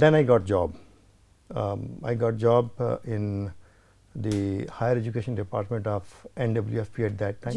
Then I got job. I got job in the higher education department of NWFP at that time.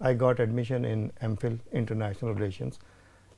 I got admission in MPhil International Relations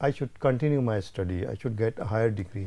I should continue my study, I should get a higher degree.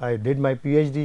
I did my PhD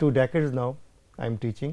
2 decades now I'm teaching,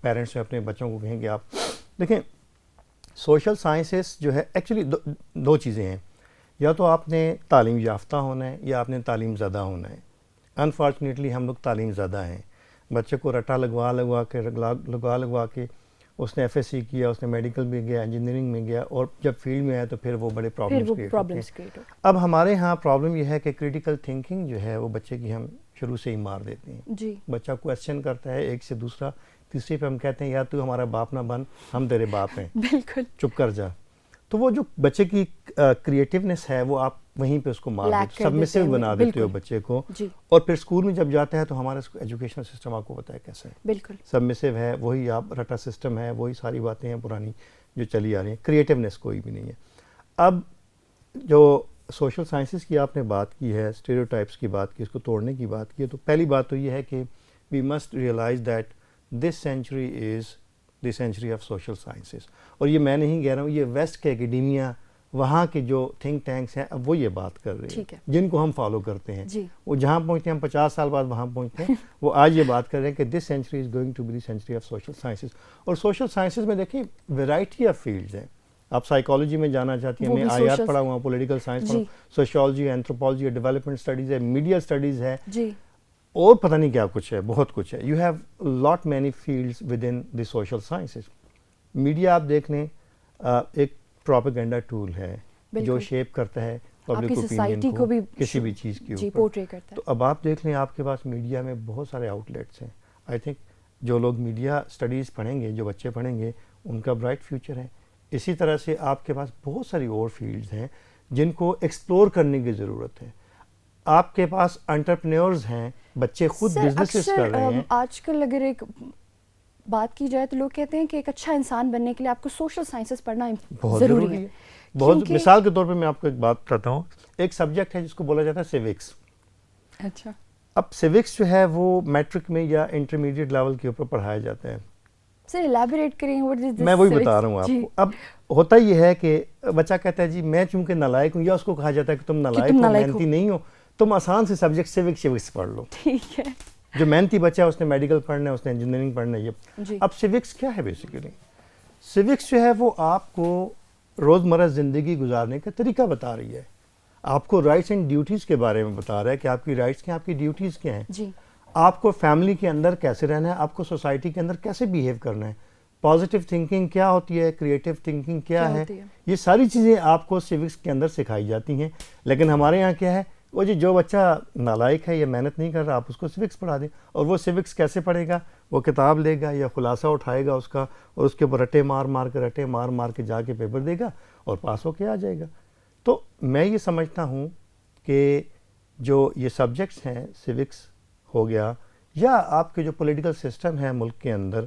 parents اپنے بچوں کو کہیں کہ آپ دیکھیں social sciences جو ہے actually دو چیزیں ہیں, یا تو آپ نے تعلیم یافتہ ہونا ہے یا آپ نے تعلیم زدہ ہونا ہے. انفارچونیٹلی ہم لوگ تعلیم زدہ ہیں. بچے کو رٹا لگوا کے اس نے ایف ایس سی کیا, اس نے میڈیکل میں گیا, انجینئرنگ میں گیا, اور جب فیلڈ میں آیا تو پھر وہ بڑے پرابلمس کریٹ. اب ہمارے ہاں پرابلم یہ ہے کہ کریٹیکل تھنکنگ جو ہے وہ بچے کی ہم شروع سے ہی مار دیتے ہیں. جی, بچہ کویسچن کرتا ہے ایک سے دوسرا, تیسری پہ ہم کہتے ہیں یا تو ہمارا باپ نہ بن, ہم تیرے باپ ہیں, بالکل چپ کر جا. تو وہ جو بچے کی کریٹیونیس ہے وہ آپ وہیں پہ اس کو مار دیتے, سبمسو بنا دیتے ہو بچے کو. اور پھر اسکول میں جب جاتا ہے تو ہمارا ایجوکیشن سسٹم آپ کو پتہ ہے کیسا ہے, بالکل سبمسو ہے, وہی آپ رٹا سسٹم ہے, وہی ساری باتیں ہیں پرانی جو چلی آ رہی ہیں, کریٹیونیس کوئی بھی نہیں ہے. اب جو سوشل سائنسز کی آپ نے بات کی ہے, اسٹیریوٹائپس کی بات کی, اس کو توڑنے کی بات کی ہے, تو پہلی بات تو یہ ہے کہ we must realise that this century is the century of social sciences. اور یہ میں نہیں کہہ رہا ہوں, یہ ویسٹ کے اکیڈیمیا, وہاں کے جو تھنک ٹینکس ہیں, اب وہ یہ بات کر رہے ہیں جن کو ہم فالو کرتے ہیں. وہ جہاں پہنچتے ہیں ہم 50 سال بعد وہاں پہنچتے ہیں, وہ آج یہ بات کر رہے ہیں کہ this century is going to be the century of social sciences. اور سوشل سائنسز میں دیکھیں ویرائٹی آف فیلڈز ہیں. آپ سائیکالوجی میں جانا چاہتی ہیں, میں آیات پڑھا ہوا ہوں, پولیٹیکل سائنس پڑھا ہوں, سوشیولوجی, اینتھروپولوجی, ڈیولپمنٹ اسٹڈیز ہے, میڈیا اسٹڈیز ہے, اور پتہ نہیں کیا کچھ ہے, بہت کچھ ہے. You have lot many fields with in the social sciences. Media آپ دیکھ لیں ایک پروپیگنڈا ٹول ہے جو شیپ کرتا ہے پبلک اوپینین کو کسی بھی چیز کے اوپر. تو اب آپ دیکھ لیں آپ کے پاس میڈیا میں بہت سارے آؤٹ لیٹس ہیں. آئی تھنک جو لوگ میڈیا اسٹڈیز پڑھیں گے, جو بچے پڑھیں گے, ان کا برائٹ فیوچر ہے. اسی طرح سے آپ کے پاس بہت ساری اور فیلڈز ہیں جن کو ایکسپلور کرنے کی ضرورت ہے. آپ کے پاس انٹرپرینیورز ہیں, بچے خود بزنسز کر رہے ہیں. آج کل اگر ایک بات کی جائے تو لوگ کہتے ہیں کہ ایک اچھا انسان بننے کے لیے آپ کو سوشل سائنسز پڑھنا بہت ضروری ہے. بہت مثال کے طور پہ میں آپ کو ایک بات بتاتا ہوں. ایک سبجیکٹ ہے جس کو بولا جاتا ہے سیوکس. اچھا, اب سیوکس جو ہے وہ میٹرک میں یا انٹرمیڈیٹ لیول کے اوپر پڑھایا جاتا ہے. سر الیبوریٹ کریں, میں وہی بتا رہا ہوں آپ کو. اب ہوتا یہ ہے کہ بچہ کہتا ہے جی میں چونکہ نالائق ہوں, یا اس کو کہا جاتا ہے کہ تم نالائق ہو, محنتی نہیں ہو, تم آسان سے سبجیکٹ سیوکس پڑھ لو. ٹھیک ہے, جو محنتی بچہ ہے اس نے میڈیکل پڑھنا ہے, اس نے انجینئرنگ پڑھنا ہے. یہ اب سیوکس کیا ہے بیسیکلی؟ سیوکس جو ہے وہ آپ کو روزمرہ زندگی گزارنے کا طریقہ بتا رہی ہے. آپ کو رائٹس اینڈ ڈیوٹیز کے بارے میں بتا رہا ہے کہ آپ کی رائٹس کیا ہیں, آپ کی ڈیوٹیز کیا ہیں. آپ کو فیملی کے اندر کیسے رہنا ہے, آپ کو سوسائٹی کے اندر کیسے بیہیو کرنا ہے, پازیٹیو تھنکنگ کیا ہوتی ہے, کریٹیو تھنکنگ کیا ہے, یہ ساری چیزیں آپ کو سیوکس کے اندر سکھائی جاتی ہیں. لیکن ہمارے یہاں کیا ہے, وہ جو بچہ نالائق ہے یا محنت نہیں کر رہا, آپ اس کو سیوکس پڑھا دیں. اور وہ سیوکس کیسے پڑھے گا, وہ کتاب لے گا یا خلاصہ اٹھائے گا اس کا, اور اس کے اوپر رٹے مار کے جا کے پیپر دے گا اور پاس ہو کے آ جائے گا. تو میں یہ سمجھتا ہوں کہ جو یہ سبجیکٹس ہیں, سیوکس ہو گیا, یا آپ کے جو پولیٹیکل سسٹم ہے ملک کے اندر,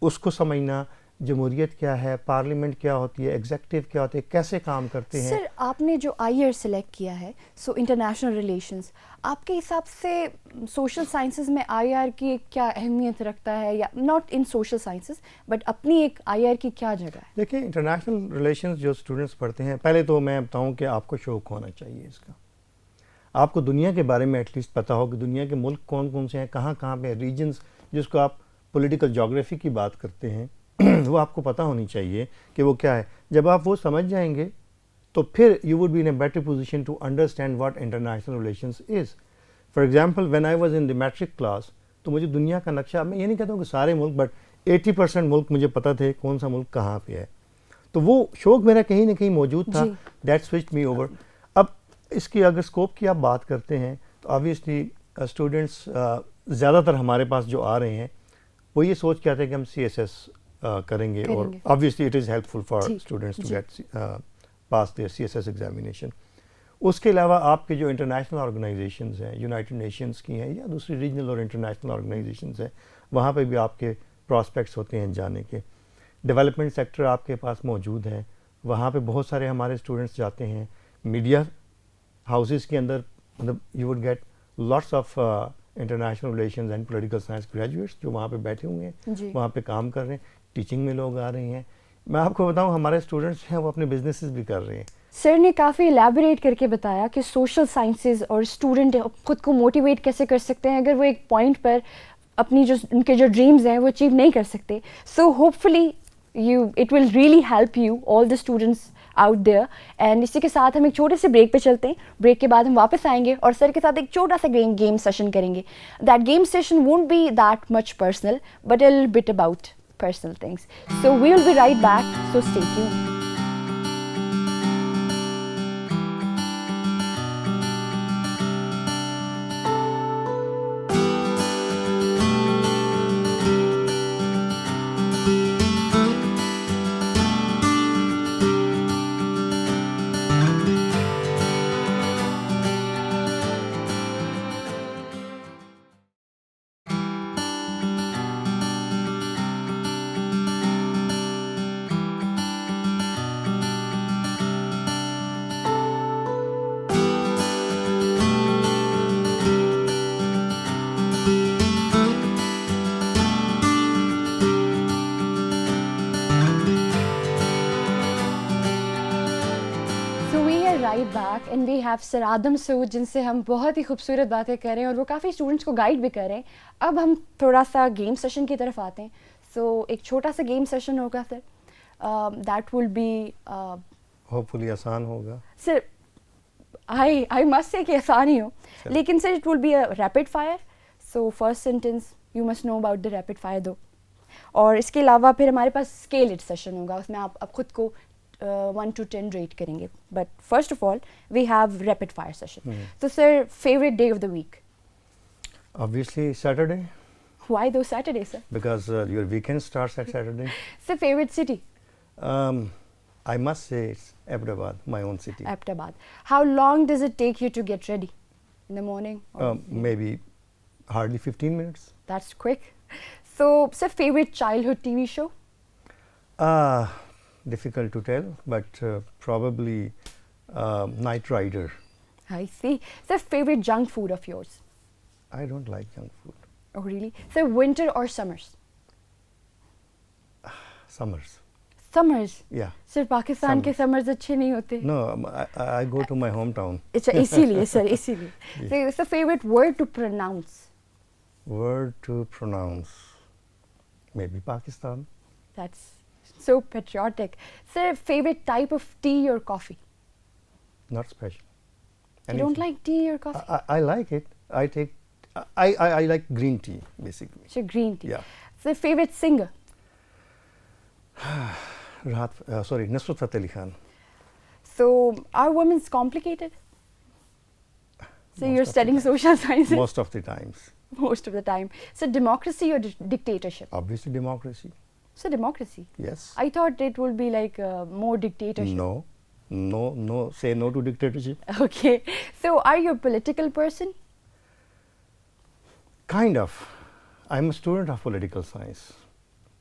اس کو سمجھنا, جمہوریت کیا ہے, پارلیمنٹ کیا ہوتی ہے, ایگزیکٹو کیا ہوتی ہے, کیسے کام کرتے ہیں. سر آپ نے جو آئی ایئر سلیکٹ کیا ہے, سو انٹرنیشنل ریلیشنز, آپ کے حساب سے سوشل سائنسز میں آئی آر کی کیا اہمیت رکھتا ہے, یا not in social sciences but اپنی ایک آئی آر کی کیا جگہ ہے؟ دیکھیں انٹرنیشنل ریلیشنز جو اسٹوڈنٹس پڑھتے ہیں, پہلے تو میں بتاؤں کہ آپ کو شوق ہونا چاہیے اس کا. آپ کو دنیا کے بارے میں ایٹ لیسٹ پتہ ہو کہ دنیا کے ملک کون کون سے ہیں, کہاں کہاں پہ ریجنز, جس کو آپ پولیٹیکل جغرافی کی بات کرتے ہیں, وہ آپ کو پتہ ہونی چاہیے کہ وہ کیا ہے. جب آپ وہ سمجھ جائیں گے تو پھر you would be in a better position to understand what international relations is. For example when I was in the matric class, تو مجھے دنیا کا نقشہ, میں یہ نہیں کہتا ہوں کہ سارے ملک, بٹ 80% ملک مجھے پتہ تھے کون سا ملک کہاں پہ ہے. تو وہ شوق میرا کہیں نہ کہیں موجود تھا, دیٹ سوئچڈ می اوور. اب اس کی اگر اسکوپ کی آپ بات کرتے ہیں تو آبویسلی اسٹوڈنٹس زیادہ تر ہمارے پاس جو آ رہے ہیں وہ یہ سوچ کے آتے ہیں کہ ہم سی ایس ایس کریں گے, اور obviously it is helpful for students to get pass their C S S examination. اس کے علاوہ آپ کے جو انٹرنیشنل آرگنائزیشنز ہیں, یونائٹڈ نیشنز کی ہیں یا دوسری ریجنل اور انٹرنیشنل آرگنائزیشنز ہیں, وہاں پہ بھی آپ کے پراسپیکٹس ہوتے ہیں جانے کے. ڈیولپمنٹ سیکٹر آپ کے پاس موجود ہے, وہاں پہ بہت سارے ہمارے اسٹوڈنٹس جاتے ہیں. میڈیا ہاؤسز کے اندر مطلب you would get lots of international relations and political science graduates جو وہاں پہ بیٹھے ہوئے ہیں, وہاں پہ کام کر رہے ہیں. ٹیچنگ میں لوگ آ رہے ہیں. میں آپ کو بتاؤں ہمارے اسٹوڈنٹس ہیں وہ اپنے بزنسز بھی کر رہے ہیں. سر نے کافی الیبوریٹ کر کے بتایا کہ سوشل سائنسز اور اسٹوڈنٹ خود کو موٹیویٹ کیسے کر سکتے ہیں اگر وہ ایک پوائنٹ پر اپنی جو ان کے جو ڈریمز ہیں وہ اچیو نہیں کر سکتے. So hope fully it will really help you all the students out there. And اسی کے ساتھ ہم ایک چھوٹے سے بریک پہ چلتے ہیں. بریک کے بعد ہم واپس آئیں گے اور سر کے ساتھ ایک چھوٹا سا گیم سیشن کریں گے. That game session won't be that much personal but a bit about personal things. So we will be right back, so stay tuned. Back and we have sir Adam Saud جن سے ہم بہت ہی خوبصورت باتیں کر رہے ہیں اور وہ کافی اسٹوڈنٹس کو گائیڈ بھی کر رہے ہیں. اب ہم تھوڑا سا گیم سیشن کی طرف آتے ہیں. سو ایک چھوٹا سا گیم سیشن ہوگا سر. دیٹ ول بی ہوپ فلی آسان ہوگا سر. آئی مسٹ سے کہ آسان ہی ہو, لیکن sir it will be a rapid fire. So first sentence you must know about the rapid fire though. اور اس کے علاوہ پھر ہمارے پاس اسکیلڈ سیشن ہوگا, اس میں آپ خود کو 1 to 10 ریٹ کریں گے. But first of all we have rapid fire session. تو sir favourite day of the week? obviously Saturday. Why though Saturday, sir? Because your weekend starts at Saturday. Sir, favorite city? I must say it's Ahmedabad, my own city. Ahmedabad. How long does it take you to get ready in the morning? Maybe hardly 15 minutes. That's quick. So, sir, favorite childhood TV show? Difficult to tell, but probably Knight Rider. I see. Sir, favorite junk food of yours? I don't like junk food. Oh, really? Sir, winter or summers? Summers. Summers? Yeah. Sir, Pakistan کے summers اچھے نہیں ہوتے. No, I go to my hometown. اچھا اسی لیے سر, اسی لیے. Sir, favorite word to pronounce? Word to pronounce. Maybe Pakistan. That's so patriotic. Sir, favorite type of tea or coffee? Not special. You don't like tea or coffee? I like it. I like green tea basically. Sure, green tea. Yeah. Sir, favorite singer? Nusrat Fateh Ali Khan. So, are women complicated? So, you're studying social sciences? Most of the times. Most of the time. So, democracy or dictatorship? Obviously democracy. So, democracy? Yes. I thought it would be like more dictatorship. No. Say no to dictatorship. Okay. So, are you a political person? Kind of. I'm a student of political science.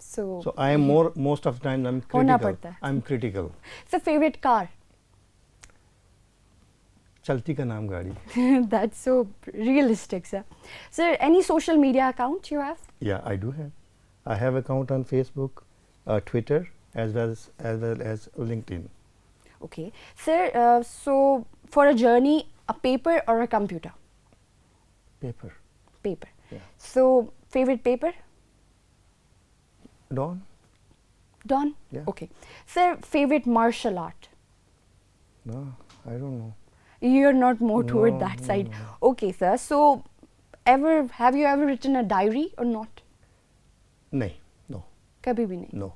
So I am most of the time I'm critical. I'm critical. So, favorite car? Chalti ka naam gaadi. That's so realistic, sir. Sir, any social media account you have? Yeah, I do have. I have account on Facebook, Twitter, as well as LinkedIn. Okay. Sir, so for a journey, a paper or a computer? Paper. Yeah. So, favorite paper? Dawn. Yeah. Okay. Sir, favorite martial art? No, I don't know. You're not more toward that side. No. Okay, sir. So, have you ever written a diary or not? No. Kabhi bhi nahi? No.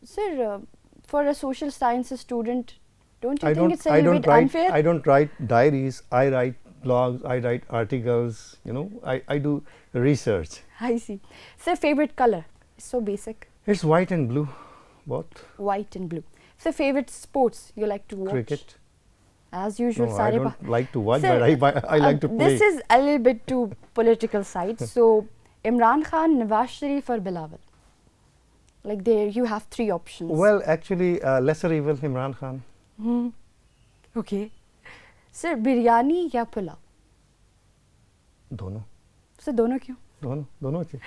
Sir, for a social sciences student, don't you think it's a little bit unfair? I don't write diaries. I write blogs. I write articles. I do research. I see. Sir, favorite color? It's so basic. It's white and blue. Both. White and blue. Sir, favorite sports you like to watch? Cricket. As usual. No, I don't like to watch, Sir, but I like to play. This is a little bit too political side. So, Imran Khan, Nawaz Sharif or Bilawal? Like there you have 3 options. Well, actually, lesser evil, Imran Khan. Okay. Sir, biryani ya pulao? دونوں. سر دونوں کیوں؟ دونوں اچھے.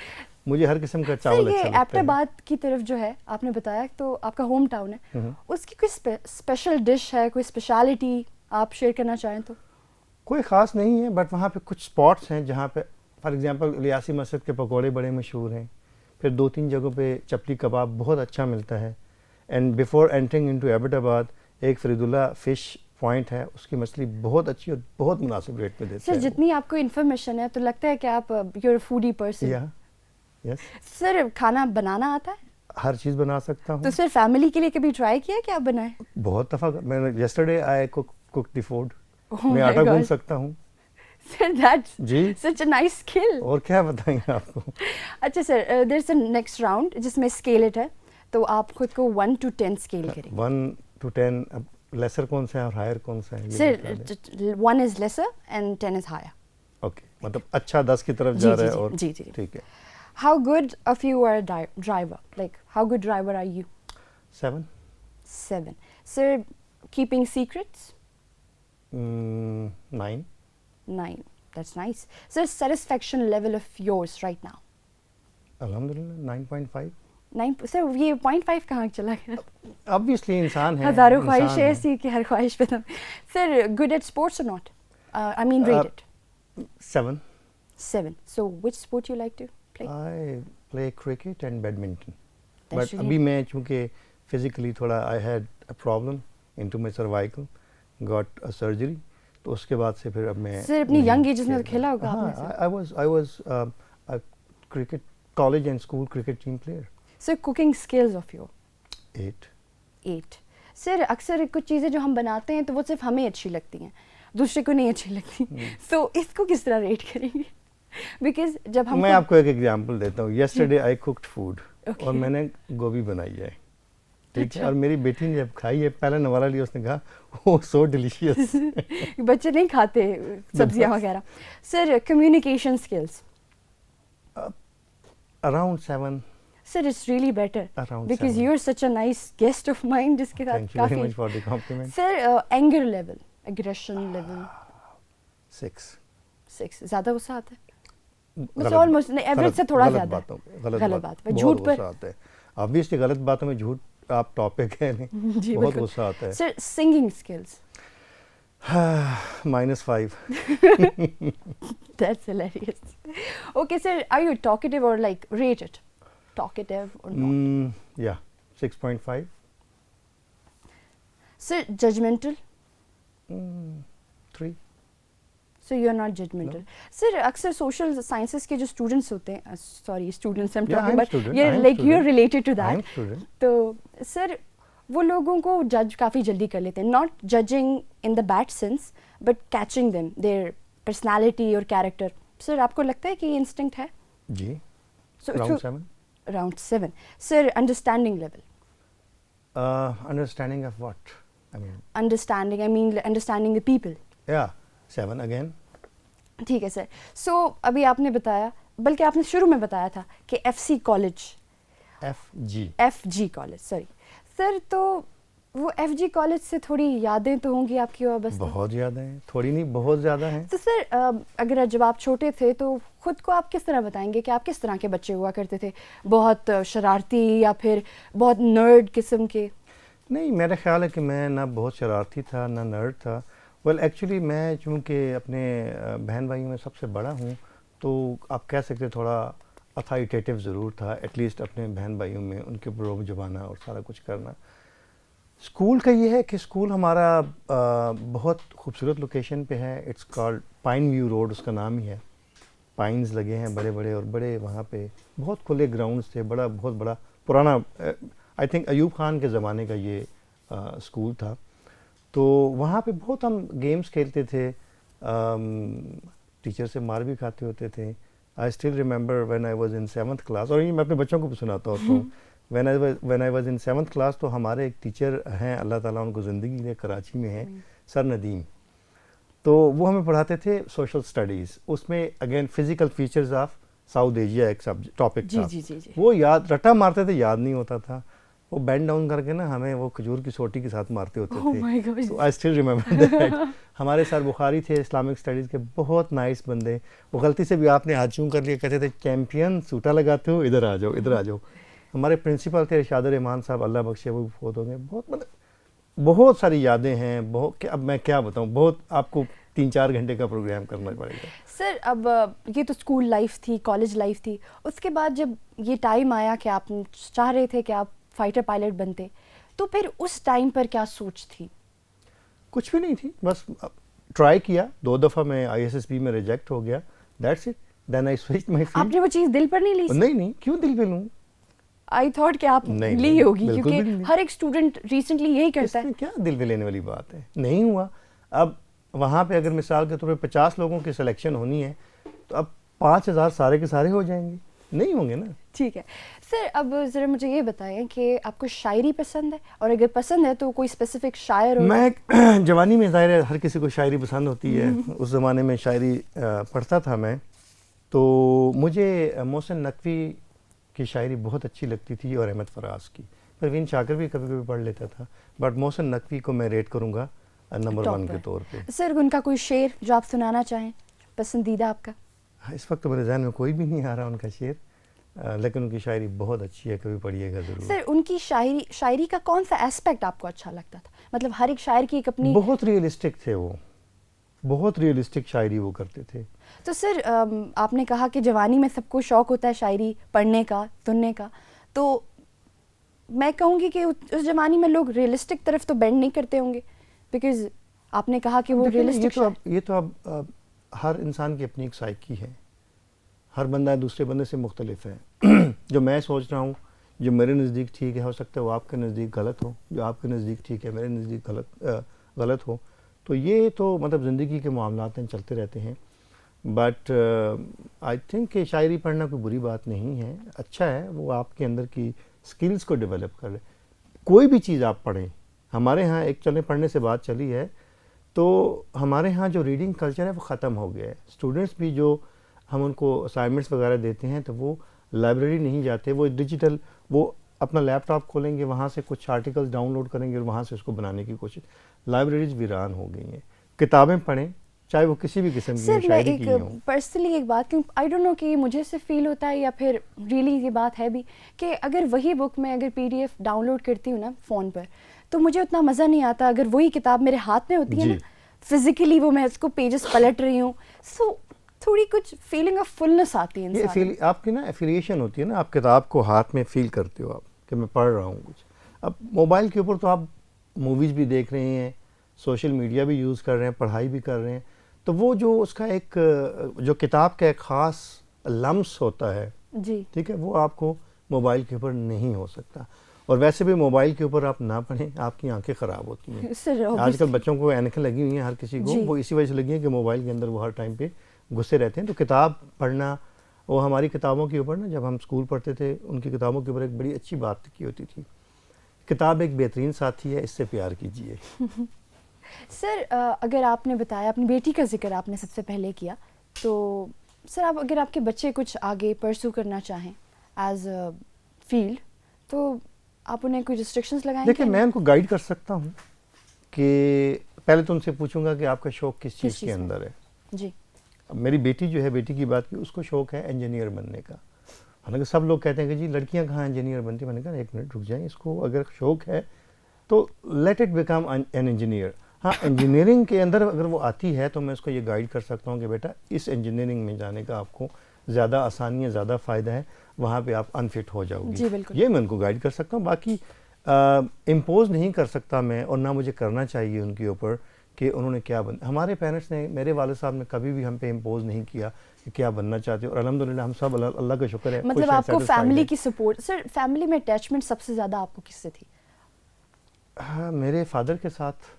مجھے ہر قسم کا چاول اچھا لگتا ہے. یہ ایبٹ آباد کی طرف جو ہے آپ نے بتایا تو آپ کا ہوم ٹاؤن ہے, اس کی کوئی اسپیشل ڈش ہے, کوئی اسپیشلٹی آپ شیئر کرنا چاہیں تو؟ کوئی خاص نہیں ہے, بٹ وہاں پہ کچھ اسپاٹس ہیں جہاں پہ فار ایگزامپل الیاسی مسجد کے پکوڑے بڑے مشہور ہیں. پھر 2-3 جگہوں پہ چپلی کباب بہت اچھا ملتا ہے. And before entering into Abbottabad ایک فرید اللہ فش پوائنٹ ہے, اس کی مچھلی بہت اچھی اور بہت مناسب ریٹ پہ دیتے ہیں. سر جتنی آپ کو انفارمیشن ہے تو لگتا ہے کہ آپ یو ار فوڈی پرسن. یس سر کھانا بنانا آتا ہے؟ ہر چیز بنا سکتا ہوں. تو سر فیملی کے لیے کبھی ٹرائی کیا کہ آپ بنائیں؟ بہت دفعہ میں نے yesterday I coke the food. میں آٹا گوندھ سکتا ہوں. Sir, that's G such a nice skill. اور کیا بتائیں گے آپ کو. اچھا سر, there's a next round جس میں اسکیل اٹ ہے, تو آپ خود کو 1 to 10 اسکیل کریں. 1 to 10. اب لیسر کون سا ہے اور ہائر کون سا ہے؟ سر 1 is lesser and 10 is higher. Okay, مطلب اچھا 10 کی طرف جا رہا ہے. اور جی جی ٹھیک ہے. How good of you are a driver? Like how good driver are you? 7. 7. Sir, keeping secrets? 9. 9. That's nice. Sir, satisfaction level of yours right now? الحمدللہ 9.5. 9. Sir, یہ 0.5 کہاں چلا گیا؟ Obviously انسان ہے. ہزاروں خواہشیں ایسی کہ ہر خواہش پہ تم. Sir, good at sports or not? I mean rated. 7. 7. So which sport you like to play? I play cricket and badminton. That's But really- ابھی میں چونکہ physically تھوڑا I had a problem into my cervical, got a surgery. تو اس کے بعد سے پھر اب میں سر اپنی ینگ ایجز میں کھیلا ہوگا آپ نے سر. I was a cricket college and school cricket team player. Sir cooking skills of your 8. 8. سر اکثر کچھ چیزیں جو ہم بناتے ہیں تو وہ صرف ہمیں اچھی لگتی ہیں, دوسرے کو نہیں اچھی لگتی. تو اس کو کس طرح ریٹ کریں گے؟ بیکاز جب ہم میں آپ کو ایک ایگزامپل دیتا ہوں. یسٹرڈے آئی کوکڈ فوڈ اور میں نے گوبھی بنائی ہے, ٹھیک ہے, اور میری بیٹی نے جب کھائی ہے پہلا نوارا لیا, اس نے کہا وہ سو ڈیلیشیس. بچے نہیں کھاتے سبزیاں وغیرہ. Sir communication skills around 7. Sir it's really better Around because 7. You are such a nice guest of mind جس کے ساتھ Thank you very کافی. much for the compliment. Sir anger level, aggression level 6. 6. زیادہ غصہ آتا ہے؟ بس آلموسٹ ایوریج سے تھوڑا زیادہ. غلط بات. جھوٹ پر آتا ہے. آبویسلی غلط باتوں میں جھوٹ آپ ٹاپک ہے نہیں. جی بہت بالکل. غصہ آتا ہے. سر singing skills -5. That's hilarious. Okay, sir, are you talkative or like rated? Talkative or not? Yeah, 6.5. Sir, judgmental? 3. So you're not judgmental. No. Sir, اکثر social sciences کے جو students ہوتے ہیں, sorry, students I'm Yeah, talking I'm about, student, you're I'm like you're student. related to I'm that. student. تو sir وہ لوگوں کو جج کافی جلدی کر لیتے ہیں, not judging in the bad sense but catching them, their personality or character. Sir, آپ کو لگتا ہے کہ یہ instinct ہے? جی. So Round 7. Round 7. Sir, understanding level. Understanding of what? I mean, understanding the people. yeah, 7 again. ٹھیک ہے سر. سو ابھی آپ نے بتایا, بلکہ آپ نے شروع میں بتایا تھا کہ F C college, F G college, sorry sir. تو وہ ایف جی کالج سے تھوڑی یادیں تو ہوں گی آپ کی وابستہ؟ بہت زیادہ ہیں, تھوڑی نہیں بہت زیادہ ہیں. تو سر اگر جب آپ چھوٹے تھے تو خود کو آپ کس طرح بتائیں گے کہ آپ کس طرح کے بچے ہوا کرتے تھے؟ بہت شرارتی یا پھر بہت نرڈ قسم کے؟ نہیں, میرا خیال ہے کہ میں نہ بہت شرارتی تھا نہ نرڈ تھا. ویل ایکچولی میں چونکہ اپنے بہن بھائیوں میں سب سے بڑا ہوں تو آپ کہہ سکتے تھوڑا اتھارٹیٹیو ضرور تھا, ایٹ لیسٹ اپنے بہن بھائیوں میں ان کے روب جمانا اور سارا کچھ کرنا. اسکول کا یہ ہے کہ اسکول ہمارا بہت خوبصورت لوکیشن پہ ہے. It's called pine view road, اس کا نام ہی ہے. پائنز لگے ہیں بڑے بڑے, اور بڑے وہاں پہ بہت کھلے گراؤنڈس تھے. بہت بڑا پرانا, آئی تھنک ایوب خان کے زمانے کا یہ اسکول تھا. تو وہاں پہ بہت ہم گیمز کھیلتے تھے, ٹیچر سے مار بھی کھاتے ہوتے تھے. I still remember when I was in 7th class, اور یہ میں اپنے بچوں کو بھی سناتا ہوتا ہوں. When I was in 7th class تو ہمارے ایک ٹیچر ہیں, اللہ تعالیٰ ان کو زندگی دے, کراچی میں ہیں, سر ندیم. تو وہ ہمیں پڑھاتے تھے سوشل اسٹڈیز. اس میں again physical features of South Asia ایک ٹاپک تھا. وہ یاد رٹا مارتے تھے, یاد نہیں ہوتا تھا. وہ بینڈ ڈاؤن کر کے نا ہمیں وہ کھجور کی سوٹی کے ساتھ مارتے ہوتے تھے. تو آئی اسٹل ریممبر دیٹ. ہمارے سر بخاری تھے, اسلامک اسٹڈیز کے بہت نائس بندے. وہ غلطی سے بھی آپ نے ہاتھ چوں کر لیا, کہتے تھے چیمپئن سوٹا لگاتے ہو, ادھر آ جاؤ ادھر آ جاؤ. ہمارے پرنسپل تھے ارشاد الرحمان صاحب, اللہ بخشے, وہ فوت ہو گئے. بہت ساری یادیں ہیں, بہت. اب میں کیا بتاؤں, بہت آپ کو 3-4 گھنٹے کا پروگرام کرنا پڑے گا. سر اب یہ تو اسکول لائف تھی, کالج لائف تھی, اس کے بعد جب یہ ٹائم آیا کہ آپ چاہ رہے تھے کہ آپ فائٹر پائلٹ بنتے, تو پھر اس ٹائم پر کیا سوچ تھی؟ کچھ بھی نہیں تھی, بس ٹرائی کیا, 2 دفعہ میں ISSB میں ریجیکٹ ہو گیا, that's it. Then I switched my field. آپ نے وہ چیز دل پر نہیں لی؟ نہیں, کیوں دل پہ لوں؟ آئی تھاٹ کہ آپ لی ہوگی, کیونکہ ہر ایک اسٹوڈنٹ ریسنٹلی یہی کرتا ہے. کیا دل پہ لینے والی بات ہے, نہیں ہوا. اب وہاں پہ اگر مثال کے طور پہ 50 لوگوں کی سلیکشن ہونی ہے تو اب 5000 سارے کے سارے ہو جائیں گے, نہیں ہوں گے نا. ٹھیک ہے سر, اب ذرا مجھے یہ بتائیں کہ آپ کو شاعری پسند ہے, اور اگر پسند ہے تو کوئی اسپیسیفک شاعر؟ میں جوانی میں ظاہر ہے ہر کسی کو شاعری پسند ہوتی ہے. اس زمانے میں شاعری پڑھتا تھا میں, تو مجھے محسن نقوی کی شاعری بہت اچھی لگتی تھی, اور احمد فراز کی. پروین شاکر بھی کبھی کبھی پڑھ لیتا تھا, بٹ محسن نقوی کو میں ریٹ کروں گا نمبر 1 کے طور پہ. سر ان کا کوئی شعر جو آپ سنانا چاہیں, پسندیدہ آپ کا؟ اس وقت میرے ذہن میں کوئی بھی نہیں آ رہا ان کا شعر, لیکن ان کی شاعری بہت اچھی ہے, کبھی پڑھیے گا ضرور. سر ان کی شاعری کا کون سا ایسپیکٹ آپ کو اچھا لگتا تھا؟ مطلب ہر ایک شاعر کی ایک اپنی, بہت ریئلسٹک تھے وہ, بہت ریئلسٹک شاعری وہ کرتے تھے. تو سر آپ نے کہا کہ جوانی میں سب کو شوق ہوتا ہے شاعری پڑھنے کا, سننے کا, تو میں کہوں گی کہ اس زمانے میں لوگ ریئلسٹک طرف تو بینڈ نہیں کرتے ہوں گے, بیکاز آپ نے کہا کہ وہ ریئلسٹک. یہ تو اب ہر انسان کی اپنی ایک سائیکی ہے, ہر بندہ دوسرے بندے سے مختلف ہے. جو میں سوچ رہا ہوں, جو میرے نزدیک ٹھیک ہے, ہو سکتا ہے وہ آپ کے نزدیک غلط ہو, جو آپ کے نزدیک ٹھیک ہے میرے نزدیک غلط ہو. تو یہ تو مطلب زندگی کے معاملات ہیں, چلتے رہتے ہیں. بٹ آئی تھنک کہ شاعری پڑھنا کوئی بری بات نہیں ہے, اچھا ہے, وہ آپ کے اندر کی سکلز کو ڈیولپ کر لے. کوئی بھی چیز آپ پڑھیں, ہمارے ہاں ایک پڑھنے سے بات چلی ہے, تو ہمارے ہاں جو ریڈنگ کلچر ہے وہ ختم ہو گیا ہے. اسٹوڈنٹس بھی جو ہم ان کو اسائنمنٹس وغیرہ دیتے ہیں تو وہ لائبریری نہیں جاتے, وہ ڈیجیٹل, وہ اپنا لیپ ٹاپ کھولیں گے, وہاں سے کچھ آرٹیکلز ڈاؤن لوڈ کریں گے اور وہاں سے اس کو بنانے کی کوشش. لائبریریز ویران ہو گئی ہیں. کتابیں پڑھیں, چاہے وہ کسی بھی قسم کی شاعری کی ہوں. پرسنلی ایک بات, کیوں آئی ڈونٹ نو کہ مجھے سے فیل ہوتا ہے یا پھر ریئلی یہ بات ہے بھی, کہ اگر وہی بک میں اگر PDF ڈاؤن لوڈ کرتی ہوں نا فون پر, تو مجھے اتنا مزہ نہیں آتا اگر وہی کتاب میرے ہاتھ میں ہوتی ہے نا, فزیکلی وہ میں اس کو پیجز پلٹ رہی ہوں, سو تھوڑی کچھ فیلنگ آف فلنس آتی ہے انسان. یہ آپ کی نا ایفیلیشن ہوتی ہے نا, آپ کتاب کو ہاتھ میں فیل کرتے ہو آپ کہ میں پڑھ رہا ہوں کچھ. اب موبائل کے اوپر تو آپ موویز بھی دیکھ رہے ہیں, سوشل میڈیا بھی یوز کر رہے ہیں, پڑھائی بھی کر رہے ہیں, تو وہ جو اس کا ایک جو کتاب کا ایک خاص لمس ہوتا ہے, جی ٹھیک ہے, وہ آپ کو موبائل کے اوپر نہیں ہو سکتا. اور ویسے بھی موبائل کے اوپر آپ نہ پڑھیں, آپ کی آنکھیں خراب ہوتی ہیں. آج کل بچوں کو اینکیں لگی ہوئی ہیں ہر کسی کو, وہ اسی وجہ سے لگی ہیں کہ موبائل کے اندر وہ ہر ٹائم پہ گھسے رہتے ہیں. تو کتاب پڑھنا, وہ ہماری کتابوں کے اوپر نا, جب ہم اسکول پڑھتے تھے ان کی کتابوں کے اوپر ایک بڑی اچھی بات کی ہوتی تھی, کتاب ایک بہترین ساتھی ہے, اس سے پیار کیجیے. سر اگر آپ نے بتایا اپنی بیٹی کا ذکر آپ نے سب سے پہلے کیا, تو سر آپ اگر آپ کے بچے کچھ آگے پرسو کرنا چاہیں ایز اے فیلڈ, تو آپ انہیں کوئی ریسٹرکشنز لگائیں گے؟ دیکھیں میں ان کو گائیڈ کر سکتا ہوں کہ پہلے تو ان سے پوچھوں گا کہ آپ کا شوق کس چیز کے اندر ہے. جی, اب میری بیٹی جو ہے, بیٹی کی بات کی, اس کو شوق ہے انجینئر بننے کا. حالانکہ سب لوگ کہتے ہیں کہ جی لڑکیاں کہاں انجینئر بنتی ہیں. میں نے کہا ایک منٹ رک جائیں, اس کو اگر شوق ہے تو late it become an engineer. ہاں انجینئرنگ کے اندر اگر وہ آتی ہے تو میں اس کو یہ گائیڈ کر سکتا ہوں کہ بیٹا اس انجینئرنگ میں جانے کا آپ کو زیادہ آسانی ہے, زیادہ فائدہ ہے, وہاں پہ آپ انفٹ ہو جاؤ گی. جی بالکل, یہ میں ان کو گائیڈ کر سکتا ہوں. باقی امپوز نہیں کر سکتا میں, اور نہ مجھے کرنا چاہیے ان کے اوپر کہ انہوں نے کیا ہمارے پیرنٹس نے, میرے والد صاحب نے کبھی بھی ہم پہ امپوز نہیں کیا کہ کیا بننا چاہتے ہو, اور الحمدللہ ہم سب اللہ کا شکر ہے. مطلب آپ کو فیملی کی سپورٹ, سر فیملی میں اٹیچمنٹ سب سے زیادہ آپ کو کس سے تھی؟ ہاں میرے فادر کے ساتھ.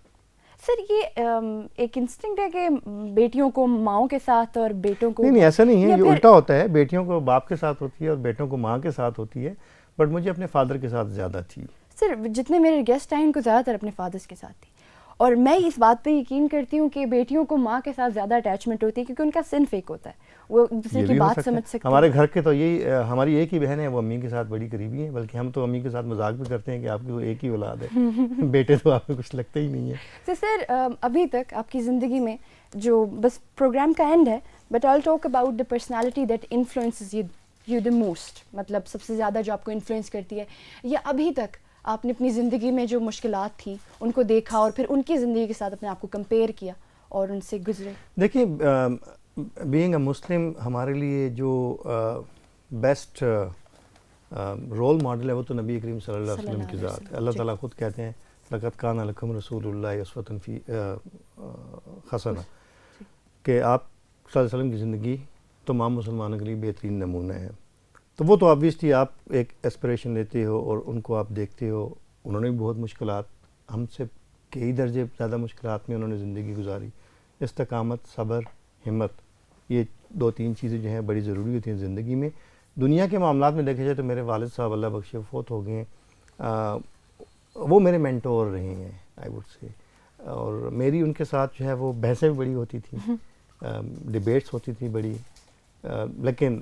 سر یہ ایک انسٹنکٹ ہے کہ بیٹیوں کو ماؤں کے ساتھ اور بیٹوں کو, نہیں ایسا نہیں ہے, یہ الٹا ہوتا ہے, بیٹیوں کو باپ کے ساتھ ہوتی ہے اور بیٹوں کو ماں کے ساتھ ہوتی ہے, بٹ مجھے اپنے فادر کے ساتھ زیادہ تھی. سر جتنے میرے گیسٹ ہیں ان کو زیادہ تر اپنے فادرس کے ساتھ تھی, اور میں اس بات پہ یقین کرتی ہوں کہ بیٹیوں کو ماں کے ساتھ زیادہ اٹیچمنٹ ہوتی ہے کیونکہ ان کا صنف ایک ہوتا ہے, وہ دوسرے کی بات سمجھ سکتے ہیں. ہمارے گھر کے تو یہی, ہماری ایک ہی بہن ہے, وہ امی کے ساتھ بڑی قریبی ہیں, بلکہ ہم تو امی کے ساتھ مذاق بھی کرتے ہیں کہ آپ کی تو ایک ہی اولاد ہے, بیٹے تو آپ کو کچھ لگتا ہی نہیں ہے. تو سر ابھی تک آپ کی زندگی میں جو بس پروگرام کا اینڈ ہے, but I will talk about the personality that influences you the most, مطلب سب سے زیادہ جو آپ کو انفلوئنس کرتی ہے, یا ابھی تک آپ نے اپنی زندگی میں جو مشکلات تھیں ان کو دیکھا اور پھر ان کی زندگی کے ساتھ اپنے آپ کو کمپیئر کیا اور ان سے گزرے؟ دیکھیے بینگ اے مسلم ہمارے لیے جو بیسٹ رول ماڈل ہے وہ تو نبی کریم صلی اللہ علیہ وسلم کی ذات ہے. اللہ تعالیٰ خود کہتے ہیں لقد کان لکم رسول اللہ اسوۃ فی حسنہ, کہ آپ صلی اللہ علیہ وسلم کی زندگی تمام مسلمانوں کے لیے بہترین نمونہ ہے. تو وہ تو آبویسلی آپ ایک ایسپریشن لیتے ہو اور ان کو آپ دیکھتے ہو. انہوں نے بھی بہت مشکلات, ہم سے کئی درجے زیادہ مشکلات میں انہوں نے زندگی گزاری. استقامت, صبر, ہمت, یہ 2-3 چیزیں جو ہیں بڑی ضروری ہوتی ہیں زندگی میں. دنیا کے معاملات میں دیکھا جائے تو میرے والد صاحب اللہ بخشے فوت ہو گئے ہیں, وہ میرے مینٹور رہے ہیں آئی وڈ سے. اور میری ان کے ساتھ جو ہے وہ بحثیں بھی بڑی ہوتی تھیں, ڈیبیٹس ہوتی تھی بڑی, لیکن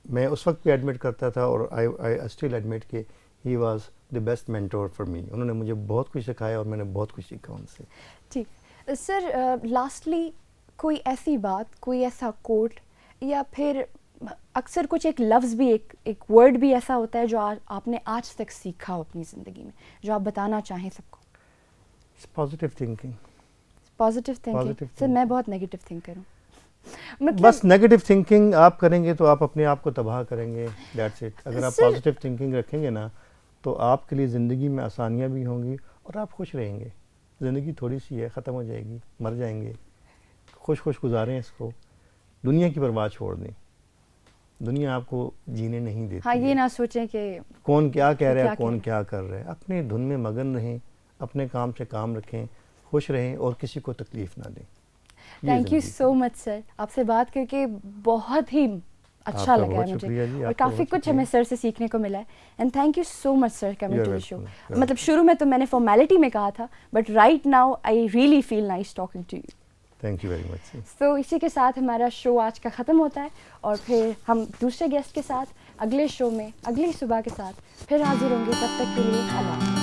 میں اس وقت بھی ایڈمٹ کرتا تھا اور آئی اسٹل ایڈمٹ کہ he was the best mentor for me. انہوں نے مجھے بہت کچھ سکھایا اور میں نے بہت کچھ سیکھا ان سے. ٹھیک سر, لاسٹلی کوئی ایسی بات, کوئی ایسا کوٹ, یا پھر اکثر کچھ ایک لفظ بھی, ایک ورڈ بھی ایسا ہوتا ہے جو آپ نے آج تک سیکھا ہو اپنی زندگی میں, جو آپ بتانا چاہیں سب کو؟ Positive thinking. Positive thinking. Sir میں بہت نیگیٹو تھنکر ہوں. بس نیگیٹو تھنکنگ آپ کریں گے تو آپ اپنے آپ کو تباہ کریں گے, دیٹس اٹ. اگر آپ پازیٹیو تھنکنگ رکھیں گے نا تو آپ کے لیے زندگی میں آسانیاں بھی ہوں گی اور آپ خوش رہیں گے. زندگی تھوڑی سی ہے, ختم ہو جائے گی, مر جائیں گے. خوش گزاریں اس کو, دنیا کی پرواہ چھوڑ دیں. دنیا آپ کو جینے نہیں دیتی. ہاں, یہ نہ سوچیں کہ کون کیا کہہ رہا ہے, کون کیا کر رہا ہے. اپنے دھن میں مگن رہیں, اپنے کام سے کام رکھیں, خوش رہیں اور کسی کو تکلیف نہ دیں. تھینک یو سو مچ سر, آپ سے بات کر کے بہت ہی اچھا لگا ہے مجھے, اور کافی کچھ ہمیں سر سے سیکھنے کو ملا ہے. And thank you so much sir coming to the show. مطلب شروع میں تو میں نے فارمیلٹی میں کہا تھا, but right now I really feel nice talking to you. Thank you very much. تو اسی کے ساتھ ہمارا شو آج کا ختم ہوتا ہے, اور پھر ہم دوسرے گیسٹ کے ساتھ اگلے شو میں اگلی صبح کے ساتھ پھر حاضر ہوں گے. تب تک کے لیے اللہ.